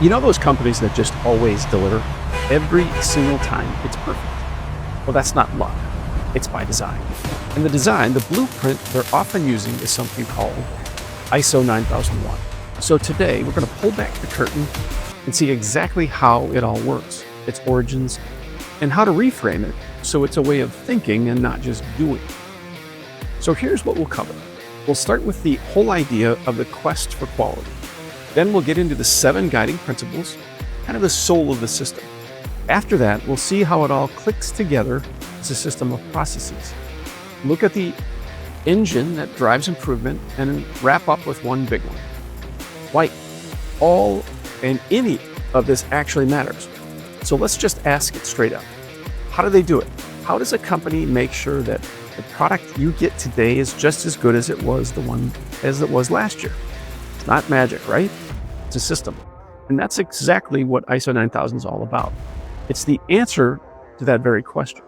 You know those companies that just always deliver? Every single time it's perfect. Well, that's not luck. It's by design. And the design, the blueprint they're often using is something called ISO 9001. So today we're going to pull back the curtain and see exactly how it all works, its origins, and how to reframe it so it's a way of thinking and not just doing. So here's what we'll cover. We'll start with the whole idea of the quest for quality. Then we'll get into the 7 guiding principles, kind of the soul of the system. After that, we'll see how it all clicks together as a system of processes. Look at the engine that drives improvement and wrap up with one big one. Why all and any of this actually matters. So let's just ask it straight up. How do they do it? How does a company make sure that the product you get today is just as good as it was last year? It's not magic, right? It's a system. And that's exactly what ISO 9000 is all about. It's the answer to that very question.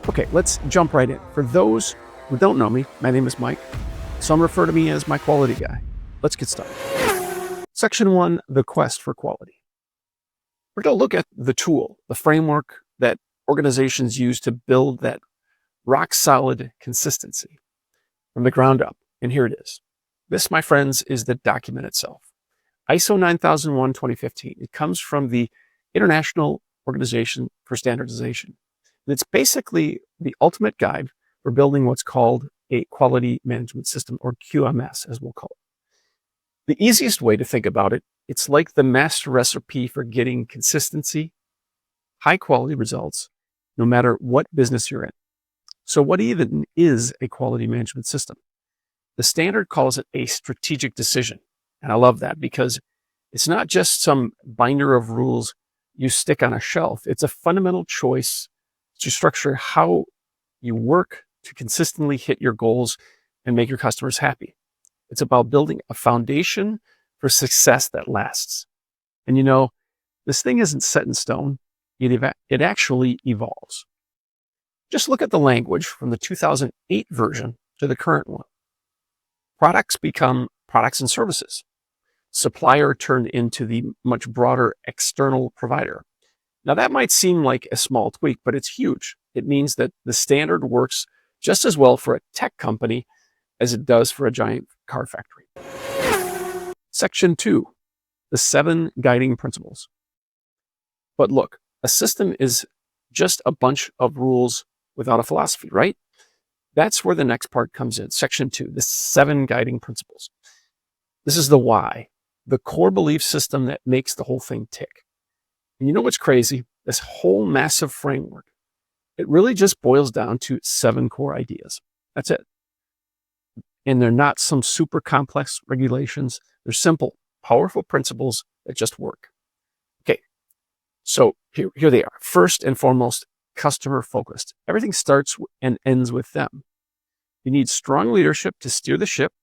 Okay, let's jump right in. For those who don't know me, my name is Mike. Some refer to me as my quality guy. Let's get started. Section 1, the quest for quality. We're going to look at the tool, the framework that organizations use to build that rock-solid consistency from the ground up. And here it is. This, my friends, is the document itself. ISO 9001:2015. It comes from the International Organization for Standardization. And it's basically the ultimate guide for building what's called a quality management system, or QMS, as we'll call it. The easiest way to think about it, it's like the master recipe for getting consistency, high quality results, no matter what business you're in. So what even is a quality management system? The standard calls it a strategic decision. And I love that because it's not just some binder of rules you stick on a shelf. It's a fundamental choice to structure how you work to consistently hit your goals and make your customers happy. It's about building a foundation for success that lasts. And you know, this thing isn't set in stone. It actually evolves. Just look at the language from the 2008 version to the current one. Products become products and services. Supplier turned into the much broader external provider. Now that might seem like a small tweak, but it's huge. It means that the standard works just as well for a tech company as it does for a giant car factory. Section 2, the 7 guiding principles. But look, a system is just a bunch of rules without a philosophy, right? That's where the next part comes in. Section 2, the 7 guiding principles. This is the why, the core belief system that makes the whole thing tick. And you know what's crazy? This whole massive framework, it really just boils down to 7 core ideas. That's it. And they're not some super complex regulations. They're simple, powerful principles that just work. Okay, so here they are. First and foremost, customer focused. Everything starts and ends with them. You need strong leadership to steer the ship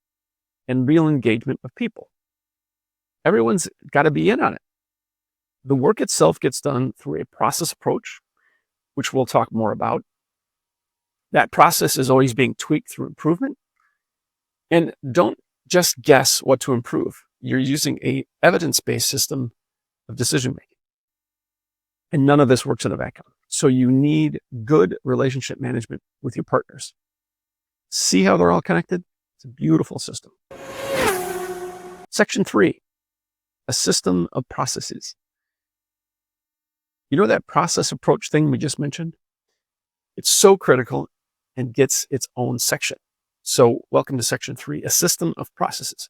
and real engagement of people. Everyone's got to be in on it. The work itself gets done through a process approach, which we'll talk more about. That process is always being tweaked through improvement. And don't just guess what to improve. You're using an evidence-based system of decision-making. And none of this works in a vacuum. So you need good relationship management with your partners. See how they're all connected? It's a beautiful system. Section 3, a system of processes. You know that process approach thing we just mentioned? It's so critical and gets its own section. So welcome to section 3, a system of processes.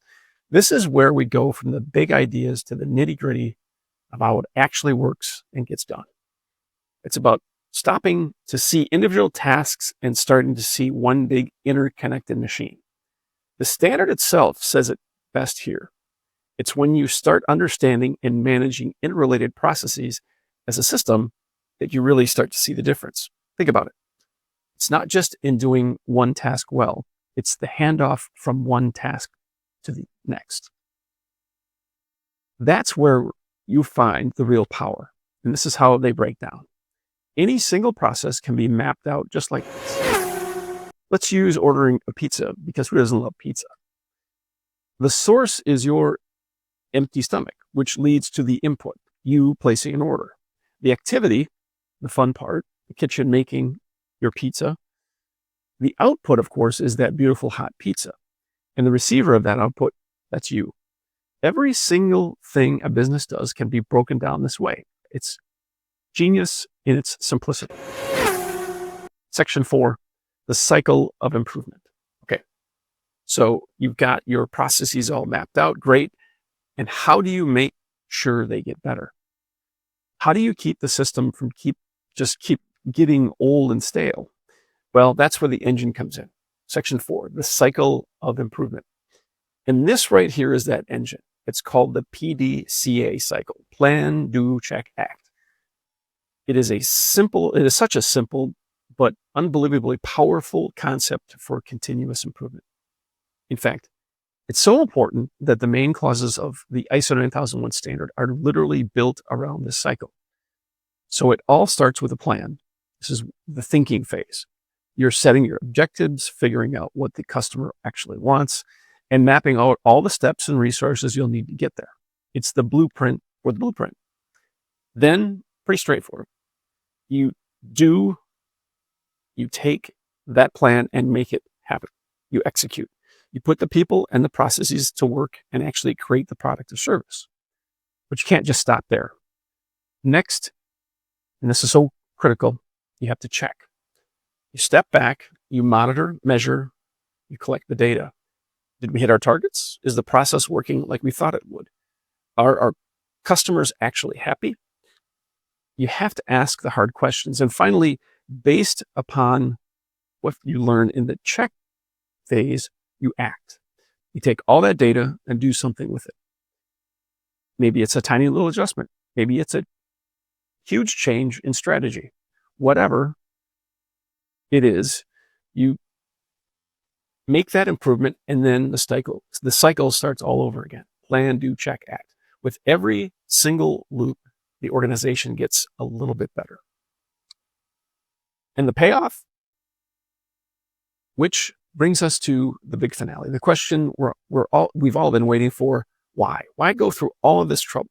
This is where we go from the big ideas to the nitty-gritty of how it actually works and gets done. It's about stopping to see individual tasks and starting to see one big interconnected machine. The standard itself says it best here. It's when you start understanding and managing interrelated processes as a system that you really start to see the difference. Think about it. It's not just in doing one task well. It's the handoff from one task to the next. That's where you find the real power. And this is how they break down. Any single process can be mapped out just like this. Let's use ordering a pizza, because who doesn't love pizza? The source is your empty stomach, which leads to the input, you placing an order. The activity, the fun part, the kitchen making your pizza. The output, of course, is that beautiful hot pizza. And the receiver of that output, that's you. Every single thing a business does can be broken down this way. It's genius in its simplicity. Section 4, the cycle of improvement. Okay, so you've got your processes all mapped out, great. And how do you make sure they get better? How do you keep the system from keep getting old and stale? Well, that's where the engine comes in. Section 4, the cycle of improvement. And this right here is that engine. It's called the PDCA cycle. Plan, do, check, act. It is such a simple but unbelievably powerful concept for continuous improvement. In fact, it's so important that the main clauses of the ISO 9001 standard are literally built around this cycle. So it all starts with a plan. This is the thinking phase. You're setting your objectives, figuring out what the customer actually wants, and mapping out all the steps and resources you'll need to get there. It's the blueprint for the blueprint. Then, pretty straightforward. You take that plan and make it happen. You execute. You put the people and the processes to work and actually create the product or service. But you can't just stop there. Next, and this is so critical, you have to check. You step back, you monitor, measure, you collect the data. Did we hit our targets? Is the process working like we thought it would? Are our customers actually happy? You have to ask the hard questions. And finally, based upon what you learn in the check phase, you act. You take all that data and do something with it. Maybe it's a tiny little adjustment. Maybe it's a huge change in strategy. Whatever it is, you make that improvement, and then the cycle starts all over again. Plan, do, check, act. With every single loop, the organization gets a little bit better. And the payoff, which brings us to the big finale. The question we've all been waiting for: why? Why go through all of this trouble?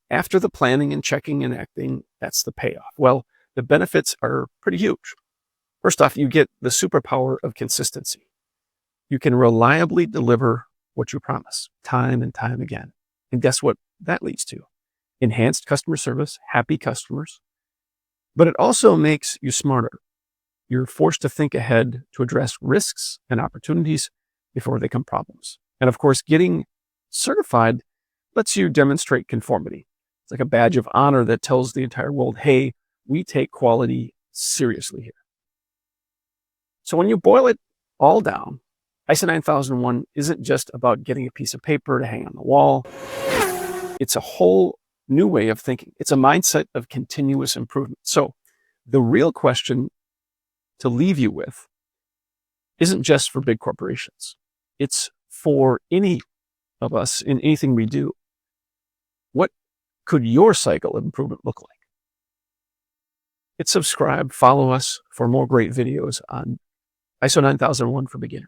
After the planning and checking and acting, that's the payoff. Well, the benefits are pretty huge. First off, you get the superpower of consistency. You can reliably deliver what you promise time and time again. And guess what that leads to? Enhanced customer service, happy customers. But it also makes you smarter. You're forced to think ahead to address risks and opportunities before they become problems. And of course, getting certified lets you demonstrate conformity. It's like a badge of honor that tells the entire world, hey, we take quality seriously here. So when you boil it all down, ISO 9001 isn't just about getting a piece of paper to hang on the wall. It's a whole new way of thinking. It's a mindset of continuous improvement. So the real question to leave you with isn't just for big corporations. It's for any of us in anything we do. What could your cycle of improvement look like? Hit subscribe, follow us for more great videos on ISO 9001 for beginners.